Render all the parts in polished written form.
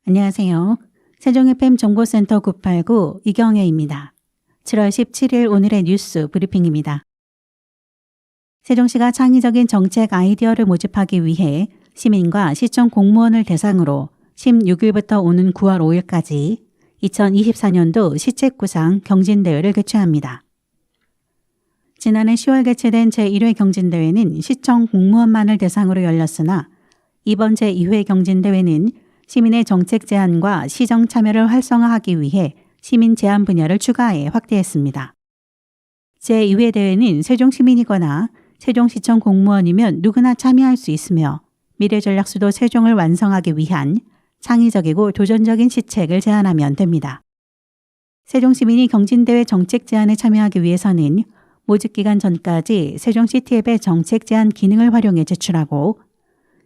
안녕하세요. 세종 FM 정보센터 989 이경혜입니다. 7월 17일 오늘의 뉴스 브리핑입니다. 세종시가 창의적인 정책 아이디어를 모집하기 위해 시민과 시청 공무원을 대상으로 16일부터 오는 9월 5일까지 2024년도 시책구상 경진대회를 개최합니다. 지난해 10월 개최된 제1회 경진대회는 시청 공무원만을 대상으로 열렸으나 이번 제2회 경진대회는 시민의 정책 제안과 시정 참여를 활성화하기 위해 시민 제안 분야를 추가해 확대했습니다. 제2회 대회는 세종시민이거나 세종시청 공무원이면 누구나 참여할 수 있으며 미래전략수도 세종을 완성하기 위한 창의적이고 도전적인 시책을 제안하면 됩니다. 세종시민이 경진대회 정책 제안에 참여하기 위해서는 모집기간 전까지 세종시티앱의 정책 제안 기능을 활용해 제출하고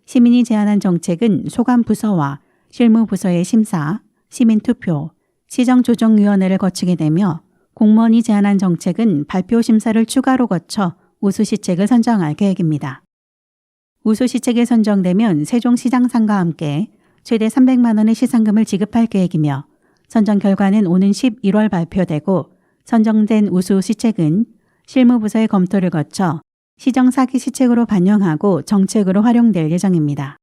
시민이 제안한 정책은 소관부서와 실무부서의 심사, 시민투표, 시정조정위원회를 거치게 되며 공무원이 제안한 정책은 발표 심사를 추가로 거쳐 우수시책을 선정할 계획입니다. 우수시책에 선정되면 세종시장상과 함께 최대 300만 원의 시상금을 지급할 계획이며 선정 결과는 오는 11월 발표되고 선정된 우수시책은 실무부서의 검토를 거쳐 시정사기 시책으로 반영하고 정책으로 활용될 예정입니다.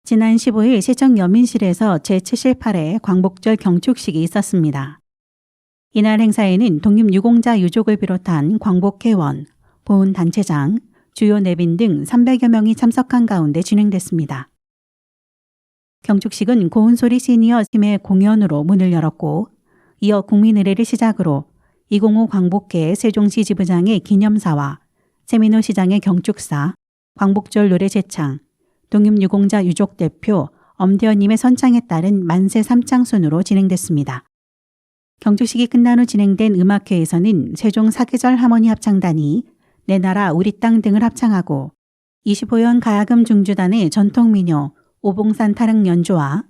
지난 15일 시청 여민실에서 제78회 광복절 경축식이 있었습니다. 이날 행사에는 독립유공자 유족을 비롯한 광복회원, 보훈단체장, 주요 내빈 등 300여 명이 참석한 가운데 진행됐습니다. 경축식은 고운소리 시니어 팀의 공연으로 문을 열었고 이어 국민의례를 시작으로 205 광복회 세종시 지부장의 기념사와 세민호 시장의 경축사, 광복절 노래 제창, 독립유공자 유족 대표 엄대현님의 선창에 따른 만세 삼창순으로 진행됐습니다. 경축식이 끝난 후 진행된 음악회에서는 세종 사계절 하모니 합창단이 내 나라 우리 땅 등을 합창하고 25연 가야금 중주단의 전통민요 오봉산 타릉 연주와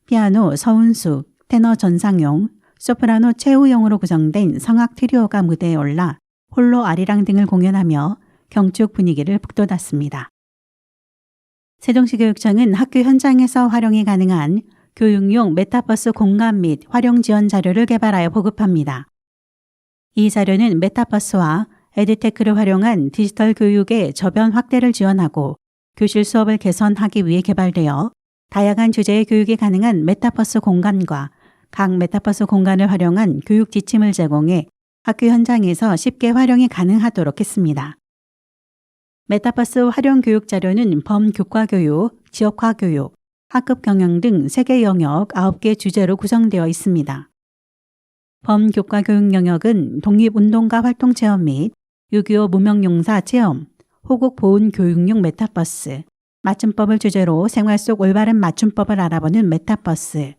피아노 서운숙, 테너 전상용, 소프라노 최우영으로 구성된 성악 트리오가 무대에 올라 홀로 아리랑 등을 공연하며 경축 분위기를 북돋았습니다. 세종시 교육청은 학교 현장에서 활용이 가능한 교육용 메타버스 공간 및 활용 지원 자료를 개발하여 보급합니다. 이 자료는 메타버스와 에듀테크를 활용한 디지털 교육의 저변 확대를 지원하고 교실 수업을 개선하기 위해 개발되어 다양한 주제의 교육이 가능한 메타버스 공간과 각 메타버스 공간을 활용한 교육 지침을 제공해 학교 현장에서 쉽게 활용이 가능하도록 했습니다. 메타버스 활용 교육 자료는 범교과 교육, 지역화 교육, 학급 경영 등 3개 영역 9개 주제로 구성되어 있습니다. 범교과 교육 영역은 독립운동가 활동 체험 및 6.25 무명용사 체험, 호국 보훈 교육용 메타버스, 맞춤법을 주제로 생활 속 올바른 맞춤법을 알아보는 메타버스,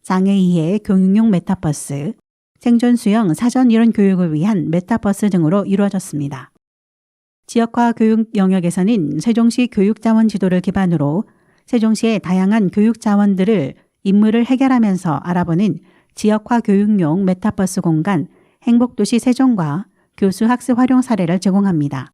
장애 이해 교육용 메타버스, 생존 수영 사전 이론 교육을 위한 메타버스 등으로 이루어졌습니다. 지역화 교육 영역에서는 세종시 교육자원 지도를 기반으로 세종시의 다양한 교육 자원들을 임무를 해결하면서 알아보는 지역화 교육용 메타버스 공간 행복도시 세종과 교수 학습 활용 사례를 제공합니다.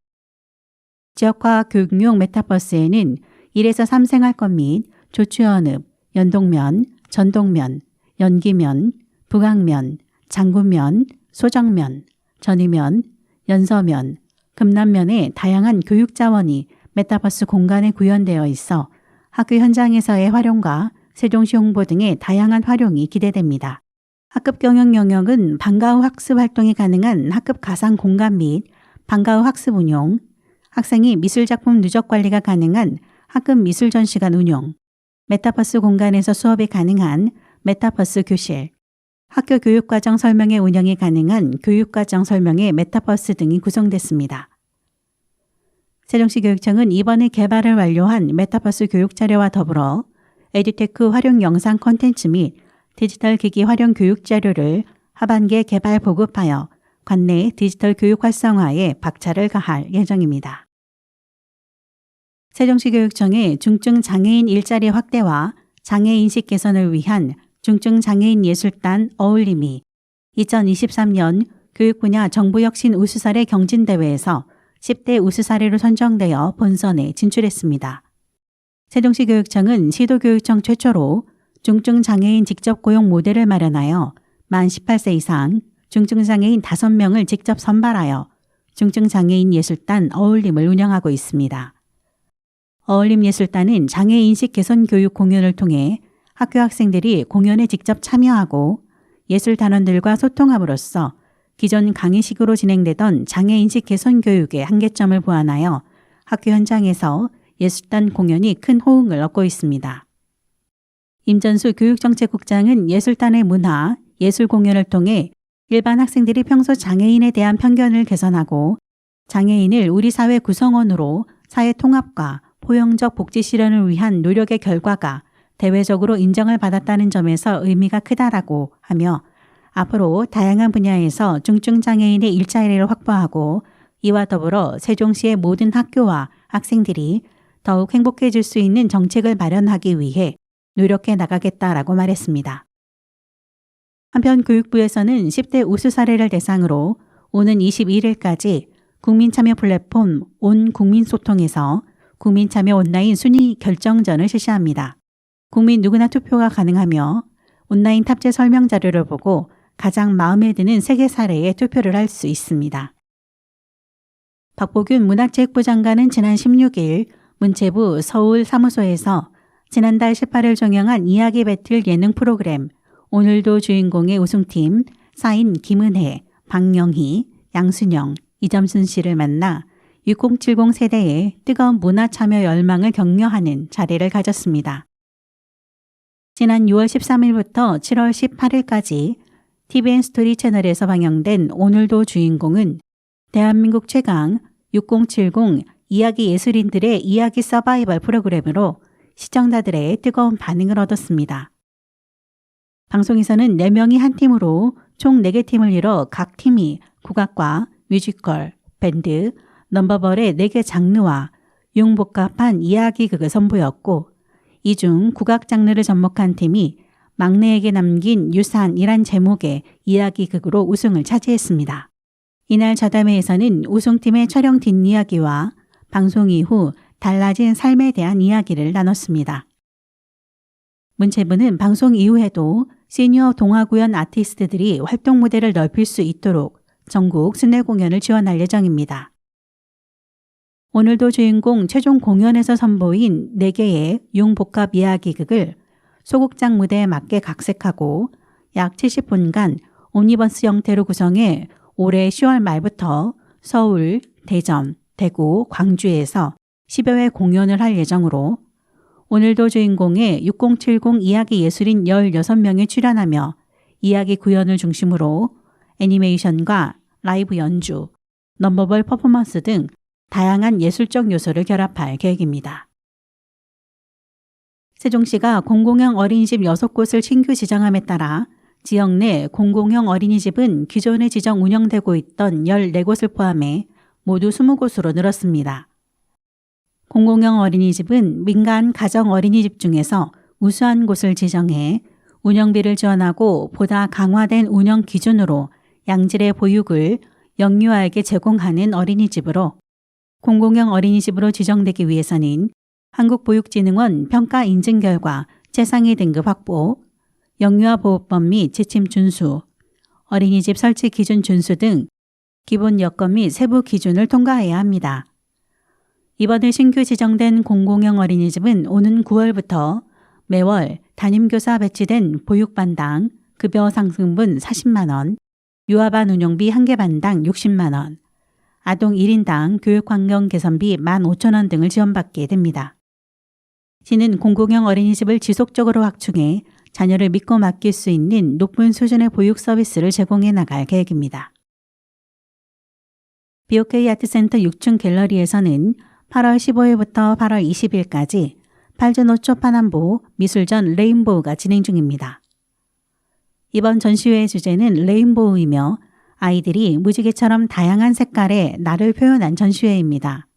지역화 교육용 메타버스에는 1에서 3 생활권 및 조추연읍, 연동면, 전동면, 연기면, 북악면, 장구면, 소정면, 전이면, 연서면, 금남면의 다양한 교육 자원이 메타버스 공간에 구현되어 있어 학교 현장에서의 활용과 세종시 홍보 등의 다양한 활용이 기대됩니다. 학급 경영 영역은 방과 후 학습 활동이 가능한 학급 가상 공간 및 방과 후 학습 운용, 학생이 미술작품 누적 관리가 가능한 학급 미술 전시관 운용, 메타버스 공간에서 수업이 가능한 메타버스 교실, 학교 교육과정 설명회 운영이 가능한 교육과정 설명회 메타버스 등이 구성됐습니다. 세종시 교육청은 이번에 개발을 완료한 메타버스 교육 자료와 더불어 에듀테크 활용 영상 콘텐츠 및 디지털 기기 활용 교육 자료를 하반기에 개발 보급하여 관내 디지털 교육 활성화에 박차를 가할 예정입니다. 세종시 교육청의 중증 장애인 일자리 확대와 장애인식 개선을 위한 중증 장애인 예술단 어울림이 2023년 교육 분야 정부혁신 우수사례 경진대회에서 10대 우수사례로 선정되어 본선에 진출했습니다. 세종시 교육청은 시도교육청 최초로 중증장애인 직접 고용 모델을 마련하여 만 18세 이상 중증장애인 5명을 직접 선발하여 중증장애인 예술단 어울림을 운영하고 있습니다. 어울림예술단은 장애인식 개선 교육 공연을 통해 학교 학생들이 공연에 직접 참여하고 예술단원들과 소통함으로써 기존 강의식으로 진행되던 장애인식 개선 교육의 한계점을 보완하여 학교 현장에서 예술단 공연이 큰 호응을 얻고 있습니다. 임전수 교육정책국장은 예술단의 문화, 예술 공연을 통해 일반 학생들이 평소 장애인에 대한 편견을 개선하고 장애인을 우리 사회 구성원으로 사회 통합과 포용적 복지 실현을 위한 노력의 결과가 대외적으로 인정을 받았다는 점에서 의미가 크다라고 하며 앞으로 다양한 분야에서 중증장애인의 일자리를 확보하고 이와 더불어 세종시의 모든 학교와 학생들이 더욱 행복해질 수 있는 정책을 마련하기 위해 노력해 나가겠다라고 말했습니다. 한편 교육부에서는 10대 우수 사례를 대상으로 오는 21일까지 국민참여 플랫폼 온 국민소통에서 국민참여 온라인 순위 결정전을 실시합니다. 국민 누구나 투표가 가능하며 온라인 탑재 설명 자료를 보고 가장 마음에 드는 3개 사례에 투표를 할 수 있습니다. 박보균 문화체육부 장관은 지난 16일 문체부 서울 사무소에서 지난달 18일 종영한 이야기 배틀 예능 프로그램 오늘도 주인공의 우승팀 사인 김은혜, 박영희, 양순영, 이점순 씨를 만나 6070 세대의 뜨거운 문화 참여 열망을 격려하는 자리를 가졌습니다. 지난 6월 13일부터 7월 18일까지 TVN 스토리 채널에서 방영된 오늘도 주인공은 대한민국 최강 6070 이야기 예술인들의 이야기 서바이벌 프로그램으로 시청자들의 뜨거운 반응을 얻었습니다. 방송에서는 4명이 한 팀으로 총 4개 팀을 이뤄 각 팀이 국악과 뮤지컬, 밴드, 넘버벌의 4개 장르와 융복합한 이야기극을 선보였고 이 중 국악 장르를 접목한 팀이 막내에게 남긴 유산이란 제목의 이야기극으로 우승을 차지했습니다. 이날 자담회에서는 우승팀의 촬영 뒷이야기와 방송 이후 달라진 삶에 대한 이야기를 나눴습니다. 문체부는 방송 이후에도 시니어 동화구연 아티스트들이 활동 무대를 넓힐 수 있도록 전국 순회 공연을 지원할 예정입니다. 오늘도 주인공 최종 공연에서 선보인 4개의 융복합 이야기극을 소극장 무대에 맞게 각색하고 약 70분간 옴니버스 형태로 구성해 올해 10월 말부터 서울, 대전, 대구, 광주에서 10여 회 공연을 할 예정으로 오늘도 주인공의 6070 이야기 예술인 16명이 출연하며 이야기 구연을 중심으로 애니메이션과 라이브 연주, 넘버벌 퍼포먼스 등 다양한 예술적 요소를 결합할 계획입니다. 세종시가 공공형 어린이집 6곳을 신규 지정함에 따라 지역 내 공공형 어린이집은 기존에 지정 운영되고 있던 14곳을 포함해 모두 20곳으로 늘었습니다. 공공형 어린이집은 민간 가정 어린이집 중에서 우수한 곳을 지정해 운영비를 지원하고 보다 강화된 운영 기준으로 양질의 보육을 영유아에게 제공하는 어린이집으로 공공형 어린이집으로 지정되기 위해서는 한국보육진흥원 평가 인증 결과 최상위 등급 확보, 영유아 보호법 및 지침 준수, 어린이집 설치 기준 준수 등 기본 여건 및 세부 기준을 통과해야 합니다. 이번에 신규 지정된 공공형 어린이집은 오는 9월부터 매월 담임교사 배치된 보육반당 급여 상승분 40만 원, 유아반 운영비 1개 반당 60만 원, 아동 1인당 교육환경 개선비 15,000원 등을 지원받게 됩니다. 시는 공공형 어린이집을 지속적으로 확충해 자녀를 믿고 맡길 수 있는 높은 수준의 보육 서비스를 제공해 나갈 계획입니다. BOK 아트센터 6층 갤러리에서는 8월 15일부터 8월 20일까지 팔주노초 파남보 미술전 레인보우가 진행 중입니다. 이번 전시회의 주제는 레인보우이며 아이들이 무지개처럼 다양한 색깔의 나를 표현한 전시회입니다.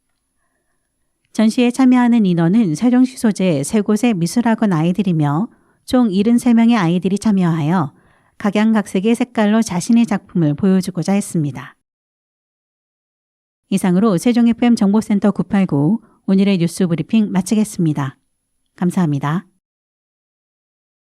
전시에 참여하는 인원은 세종시 소재 3곳의 미술학원 아이들이며 총 73명의 아이들이 참여하여 각양각색의 색깔로 자신의 작품을 보여주고자 했습니다. 이상으로 세종 FM 정보센터 989 오늘의 뉴스 브리핑 마치겠습니다. 감사합니다.